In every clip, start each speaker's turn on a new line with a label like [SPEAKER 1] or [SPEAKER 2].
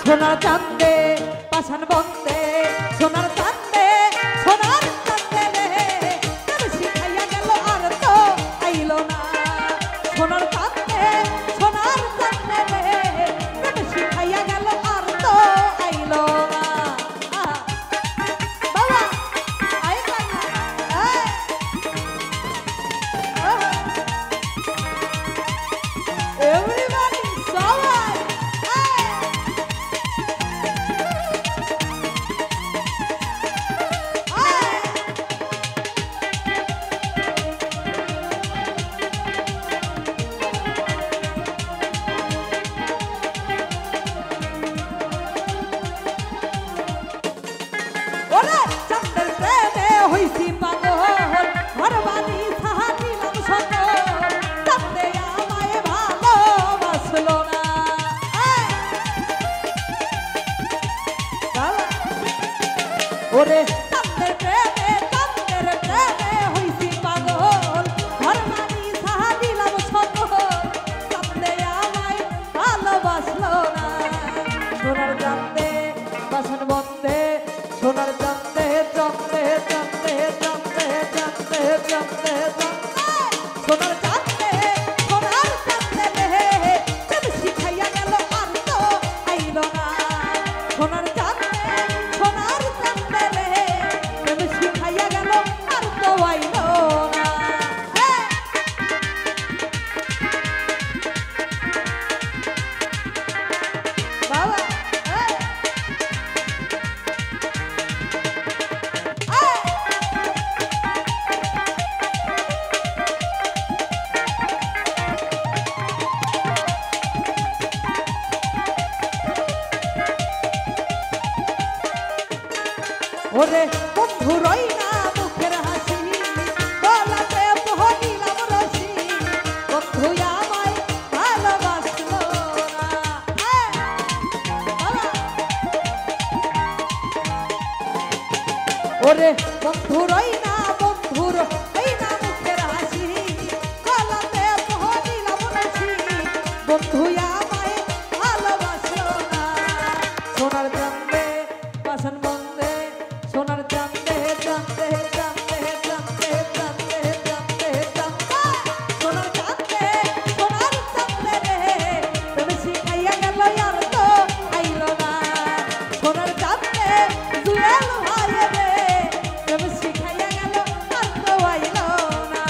[SPEAKER 1] সোনার চাঁদে পাষাণ বন্দে সোনার চাঁদে রে প্রেম শিখাইয়া গেল আর তো আইলো না সোনার চাঁদে রে প্রেম শিখাইয়া গেল আর তো আইলো না বাবা আইলো না everybody সবাই ওরে চাঁদের প্রেমে হইছি পাগল ঘরবাড়ি সাহা দিলাম সকল চাঁদে আমায় ভালোবাসলো না ওরে চাঁদের প্রেমে হইছি পাগল ঘরবাড়ি সাহা দিলাম সকল চাঁদে আমায় ভালোবাসলো না সোনার চাঁদে বাসন বন্দে সোনার চাঁদে চাঁদে চাঁদে চাঁদে চাঁদে চাঁদে সোনার চাঁদে রে প্রেম শিখাইয়া গেল আর তো আইলো না সোনার চাঁদে রে প্রেম শিখাইয়া গেল আর তো আইলো না বাবা ওরে বন্ধু রই না মুখের হাসি গলাতে পহনিলাম রসি বন্ধু আমায় ভালোবাসলো না ওরে বন্ধু রই না মুখের হাসি গলাতে পহনিলাম রসি বন্ধু আমায় ভালোবাসলো না সোনার চাঁদে বাসন বন্দে সোনার চাঁদে চাঁদে চাঁদে চাঁদে চাঁদে চাঁদে চাঁদে সোনার চাঁদে রে প্রেম শিখাইয়া গেল আর তো আইলো না সোনার চাঁদে জুয়েল ভাই রে প্রেম শিখাইয়া গেল আর তো আইলো না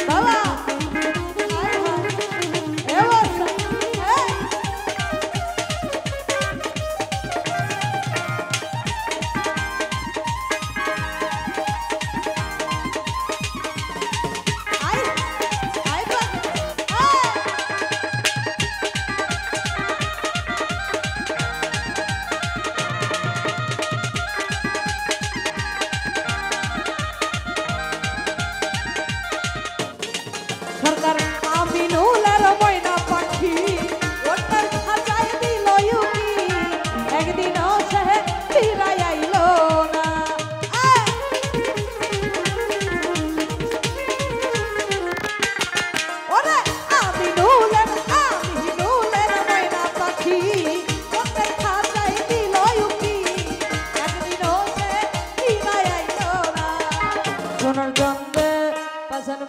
[SPEAKER 1] বাবা সরকার আমিনুলের ময়না পাখি ওটার খাঁচায় দিল ইউকি একদিনও সে ফিরাই আইলো না ওরে আমিনুলের ময়না পাখি ওটার খাঁচায় দিল ইউকি একদিনও সে ফিরাই আইলো না সোনার চাঁদে পাষাণ